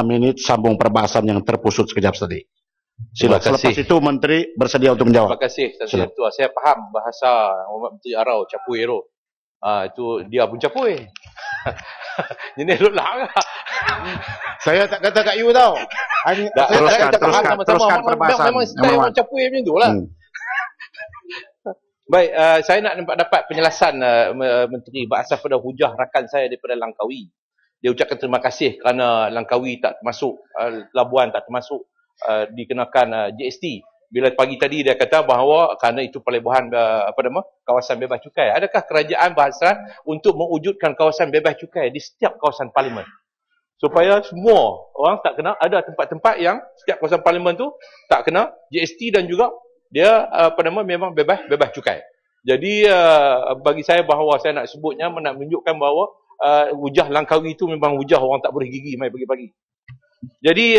menit sambung perbahasan yang terpusut sekejap tadi. Sila. Selepas itu Menteri bersedia untuk menjawab. Terima kasih, Tuan Ketua. Saya faham bahasa Menteri Arau, capui ero. Itu dia pun capui. Jadi elok lah. Saya tak kata kat you tau. Teruskan perbahasan. Memang style capui macam tu lah. Baik, saya nak dapat penjelasan Menteri berasas pada hujah rakan saya daripada Langkawi. Dia ucapkan terima kasih kerana Langkawi tak termasuk, Labuan tak termasuk dikenakan GST. Bila pagi tadi dia kata bahawa kerana itu pelebuhan kawasan bebas cukai. Adakah kerajaan berhasrat untuk mewujudkan kawasan bebas cukai di setiap kawasan parlimen? Supaya semua orang tak kena, ada tempat-tempat yang setiap kawasan parlimen tu tak kena GST dan juga dia memang bebas cukai. Jadi bagi saya bahawa saya nak sebutnya, nak menunjukkan bahawa hujah Langkawi itu memang hujah orang tak boleh gigi mai pagi-pagi. Jadi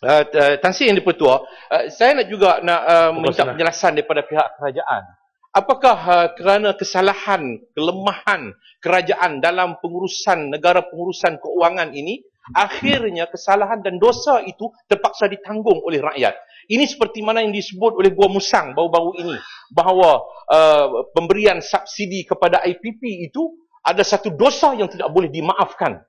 Tan Sri Yang di-Pertua, saya nak juga minta penjelasan daripada pihak kerajaan. Apakah kerana kesalahan, kelemahan kerajaan dalam pengurusan negara, pengurusan keuangan ini, akhirnya kesalahan dan dosa itu terpaksa ditanggung oleh rakyat? Ini seperti mana yang disebut oleh Gua Musang baru-baru ini, bahawa pemberian subsidi kepada IPP itu ada satu dosa yang tidak boleh dimaafkan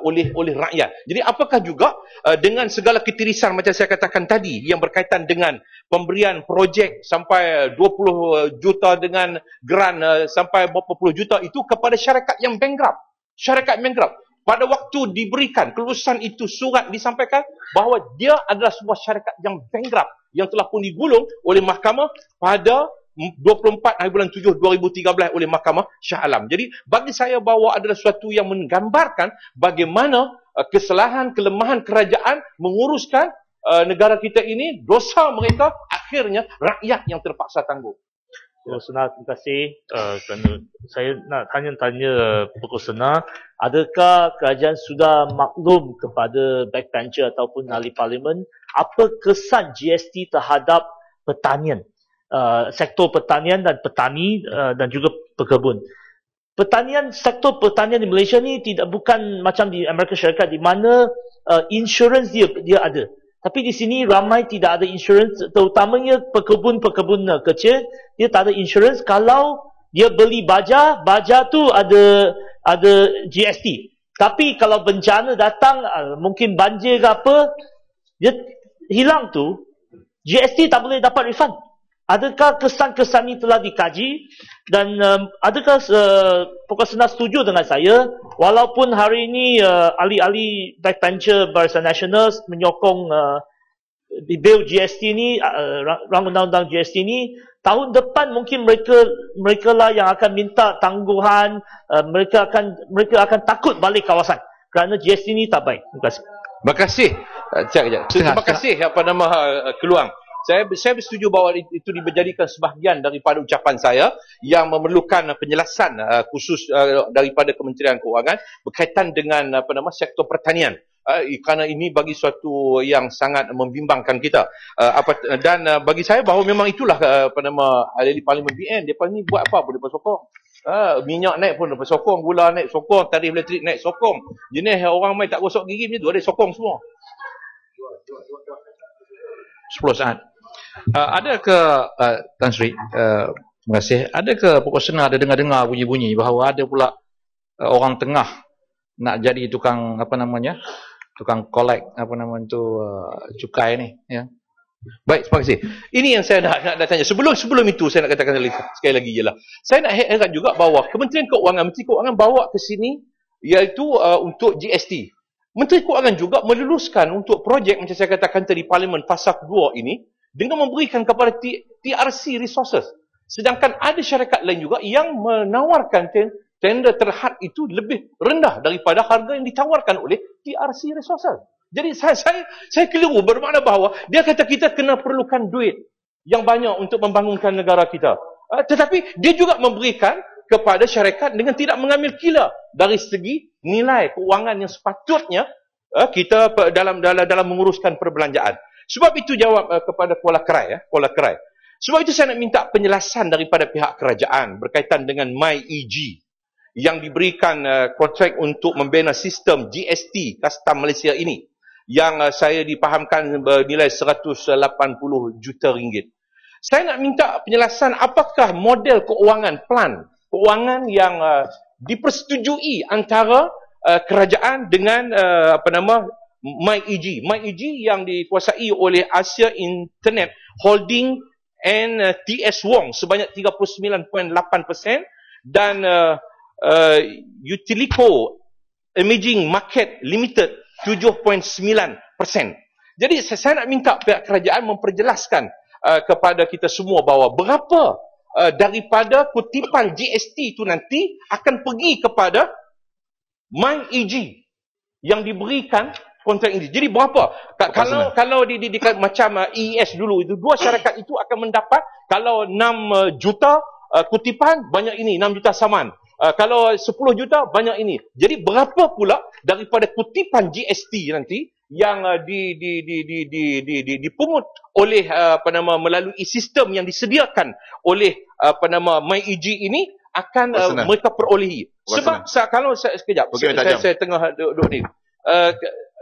oleh rakyat. Jadi apakah juga dengan segala ketirisan macam saya katakan tadi yang berkaitan dengan pemberian projek sampai 20 juta dengan grant sampai berapa puluh juta itu kepada syarikat yang bankrupt. Syarikat bankrupt. Pada waktu diberikan kelulusan itu, surat disampaikan bahawa dia adalah sebuah syarikat yang bankrupt yang telah pun digulung oleh mahkamah pada 24 hari bulan 7 2013 oleh Mahkamah Shah Alam. Jadi bagi saya bahawa adalah sesuatu yang menggambarkan bagaimana kesalahan, kelemahan kerajaan menguruskan negara kita ini, dosa mereka akhirnya rakyat yang terpaksa tanggung. Senang, terima kasih. Saya nak tanya Pokok Senar, adakah kerajaan sudah maklum kepada backbencher ataupun ahli parlimen apa kesan GST terhadap pertanian? Sektor pertanian dan petani dan juga pekebun. Sektor pertanian di Malaysia ni bukan macam di Amerika Syarikat di mana insurans dia ada. Tapi di sini ramai tidak ada insurans, terutamanya pekebun kecil, dia tak ada insurans. Kalau dia beli baja tu ada GST. Tapi kalau bencana datang, mungkin banjir ke apa, dia hilang tu, GST tak boleh dapat refund. Adakah kesan-kesan ini telah dikaji dan adakah Pokok Senar setuju dengan saya walaupun hari ini ahli-ahli backbencher Barisan Nasional menyokong bil GST ni, rang undang-undang GST ni, tahun depan mungkin mereka lah yang akan minta tangguhan, mereka akan takut balik kawasan kerana GST ni tak baik. Terima kasih. Terima kasih. Terima kasih Keluang. Saya bersetuju bahawa itu dijadikan sebahagian daripada ucapan saya yang memerlukan penjelasan khusus daripada Kementerian Keuangan berkaitan dengan sektor pertanian. Kerana ini bagi suatu yang sangat membimbangkan kita. Dan bagi saya bahawa memang itulah ahli parlimen BN, mereka ni buat apa pun mereka sokong. Minyak naik pun mereka sokong, gula naik sokong, tarif elektrik naik sokong. Jenis orang main tak gosok gigi macam tu, ada sokong semua. 10 saat. Ada ke Tan Sri, terima kasih. Ada ke Pokok Senar ada dengar-dengar bunyi-bunyi bahawa ada pula orang tengah nak jadi tukang tukang collect cukai ni, ya. Baik, terima kasih. Ini yang saya nak tanya. Sebelum itu saya nak katakan sekali lagi ialah saya nak heran juga bahawa Menteri Keuangan bawa ke sini iaitu untuk GST. Menteri Keuangan juga meluluskan untuk projek macam saya katakan tadi Parlimen Fasa Kedua ini dengan memberikan kepada TRC Resources. Sedangkan ada syarikat lain juga yang menawarkan tender terhad itu lebih rendah daripada harga yang ditawarkan oleh TRC Resources. Jadi saya keliru, bermakna bahawa dia kata kita kena perlukan duit yang banyak untuk membangunkan negara kita. Tetapi dia juga memberikan kepada syarikat dengan tidak mengambil kira dari segi nilai keuangan yang sepatutnya kita dalam menguruskan perbelanjaan. Sebab itu jawab kepada Kuala Kerai. Sebab itu saya nak minta penjelasan daripada pihak kerajaan berkaitan dengan MyEG. yang diberikan kontrak untuk membina sistem GST Custom Malaysia ini, yang saya dipahamkan bernilai 180 juta ringgit. Saya nak minta penjelasan apakah model keuangan, plan keuangan yang dipersetujui antara kerajaan dengan MyEG. MyEG yang dikuasai oleh Asia Internet Holding and TS Wong sebanyak 39.8% dan Utilico Emerging Market Limited 7.9%. Jadi saya nak minta pihak kerajaan memperjelaskan kepada kita semua bahawa berapa daripada kutipan GST itu nanti akan pergi kepada MyEG yang diberikan kontrak ini. Jadi berapa? Kalau di macam EES dulu, itu dua syarikat itu akan mendapat, kalau 6 juta kutipan, banyak ini, 6 juta saman. Kalau 10 juta, banyak ini. Jadi berapa pula daripada kutipan GST nanti yang dipungut oleh melalui sistem yang disediakan oleh MyEG ini akan mereka perolehi. Sebab kalau sekejap, saya tengah duduk ni.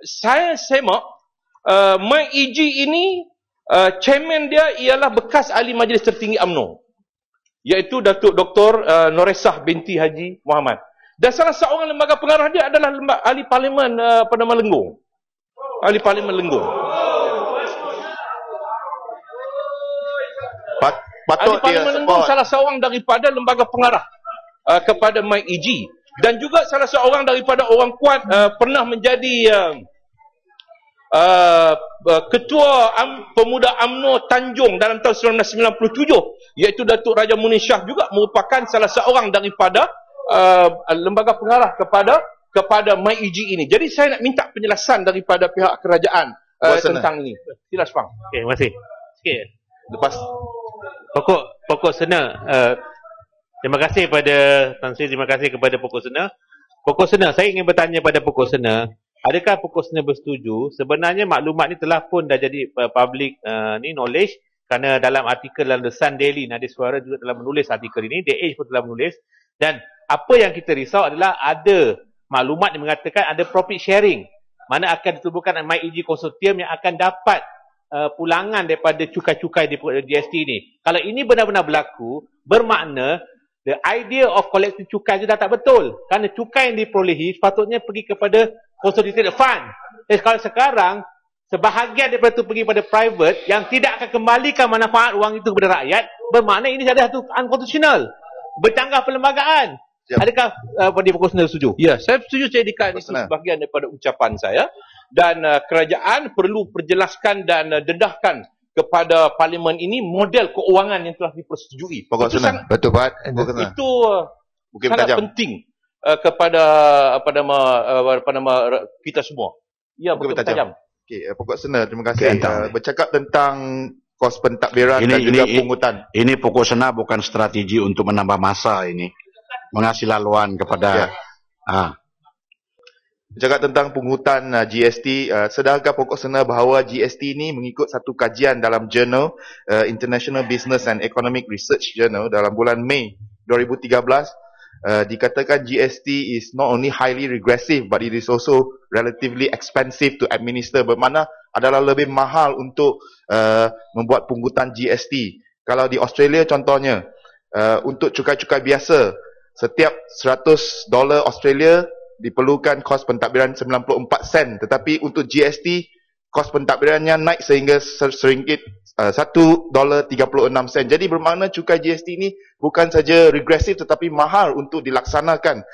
Saya semak MyEG ini chairman dia ialah bekas ahli majlis tertinggi UMNO, iaitu Datuk Dr. Noresah binti Haji Muhammad. Dan salah seorang lembaga pengarah dia adalah ahli parlimen Lenggong. Ahli parlimen Lenggong. Ahli parlimen Lenggong salah seorang daripada lembaga pengarah kepada MyEG. Dan juga salah seorang daripada orang kuat pernah menjadi ketua pemuda UMNO Tanjung dalam tahun 1997, iaitu Datuk Raja Munir Shah, juga merupakan salah seorang daripada lembaga pengarah kepada MyEG ini. Jadi saya nak minta penjelasan daripada pihak kerajaan tentang ini. Sila Sepang. Okey, terima kasih. Sikit. Lepas Pokok Sena. Terima kasih kepada Tan Sri, terima kasih kepada Pokok Sena. Pokok Sena, saya ingin bertanya pada Pokok Sena, adakah Pokok Sena bersetuju sebenarnya maklumat ni telah pun dah jadi public knowledge, kerana dalam artikel dalam The Sun Daily, Nadi Suara juga telah menulis artikel ini, The Age pun telah menulis, dan apa yang kita risau adalah ada maklumat yang mengatakan ada profit sharing, mana akan ditubuhkan MyEG Consortium yang akan dapat pulangan daripada cukai-cukai di GST ini. Kalau ini benar-benar berlaku, bermakna the idea of collecting cukai itu dah tak betul. Kerana cukai yang diperolehi sepatutnya pergi kepada consolidated fund. Kalau sekarang, sebahagian daripada itu pergi pada private yang tidak akan kembalikan manfaat wang itu kepada rakyat, bermakna ini adalah satu unconstitutional. Bercanggah perlembagaan. Siap. Adakah Pokok Sena setuju? Ya, saya setuju. Saya dikatakan itu sebahagian daripada ucapan saya. Dan kerajaan perlu perjelaskan dan dedahkan kepada parlimen ini model keuangan yang telah dipersetujui. Pokok Sena. Betul, Pak. Itu sangat penting kepada kita semua. Ya, betul tajam. Okey, Pokok Sena, terima kasih. Bercakap tentang kos pentadbiran dan juga pungutan. Ini Pokok Sena bukan strategi untuk menambah masa ini. Mengasih laluan kepada Bercakap tentang pungutan GST, sedarkah Pokok Sena bahawa GST ini mengikut satu kajian dalam jurnal International Business and Economic Research Journal dalam bulan Mei 2013, dikatakan GST is not only highly regressive but it is also relatively expensive to administer, bermakna adalah lebih mahal untuk membuat pungutan GST. Kalau di Australia contohnya, untuk cukai-cukai biasa, setiap $100 Australia diperlukan kos pentadbiran 94 sen, tetapi untuk GST kos pentadbirannya naik sehingga $1.36. Jadi bermakna cukai GST ini bukan saja regresif tetapi mahal untuk dilaksanakan.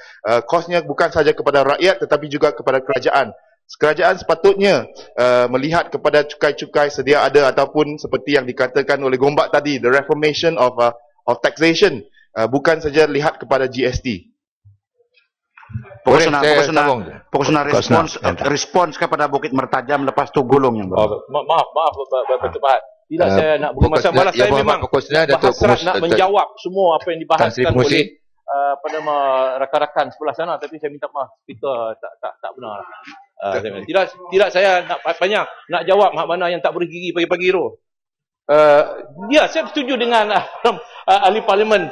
Kosnya bukan saja kepada rakyat tetapi juga kepada kerajaan. Kerajaan sepatutnya melihat kepada cukai-cukai sedia ada ataupun seperti yang dikatakan oleh Gombak tadi, the reformation of taxation, bukan saja lihat kepada GST. Pokok Sena respons kepada Bukit Mertajam lepas tu gulung yang baru. Maaf Betul Pak. Tidak, saya nak beri masa balas. Saya memang berhasrat nak menjawab semua apa yang dibahaskan oleh rakan-rakan sebelah sana, tapi saya minta maaf, speaker tak benar. Tidak, saya nak banyak nak jawab mana yang tak bergigi pagi-pagi tu. Ya, saya setuju dengan ahli parlimen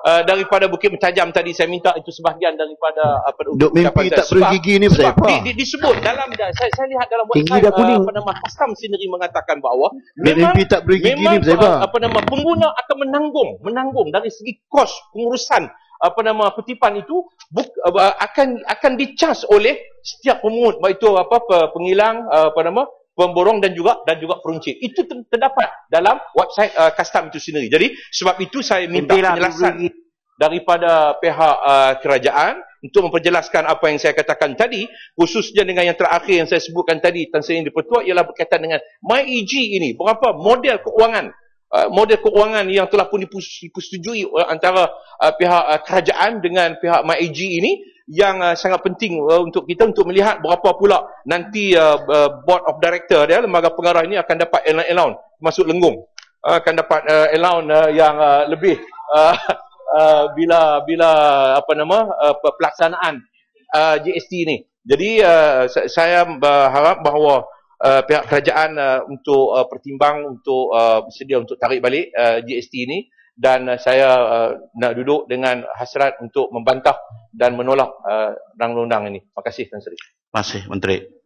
daripada Bukit Mentajam tadi saya minta itu sebahagian daripada duk mimpi tak bergigi ni sebab apa? disebut dalam saya lihat dalam Tinggi website dah kuning. custom sendiri mengatakan bahawa Duk mimpi tak bergigi ni memang pengguna akan menanggung dari segi kos pengurusan kutipan itu akan di-charge oleh setiap pemungut, baik itu penghilang pemborong dan juga peruncit. Itu terdapat dalam website custom itu sendiri. Jadi sebab itu saya minta penjelasan daripada pihak kerajaan untuk memperjelaskan apa yang saya katakan tadi, khususnya dengan yang terakhir yang saya sebutkan tadi, Tan Sri Yang di-Pertua, ialah berkaitan dengan MyEG ini. Berapa model keuangan yang telah pun dipersetujui antara pihak kerajaan dengan pihak MyEG ini, yang sangat penting untuk kita untuk melihat berapa pula nanti board of director dia, lembaga pengarah ini akan dapat allowance masuk lenggong, akan dapat allowance yang lebih bila pelaksanaan GST ini. Jadi saya berharap bahawa pihak kerajaan untuk pertimbang untuk bersedia untuk tarik balik GST ini, dan saya nak duduk dengan hasrat untuk membantah dan menolak rang undang ini. Terima kasih, Tan Sri. Terima kasih, Menteri.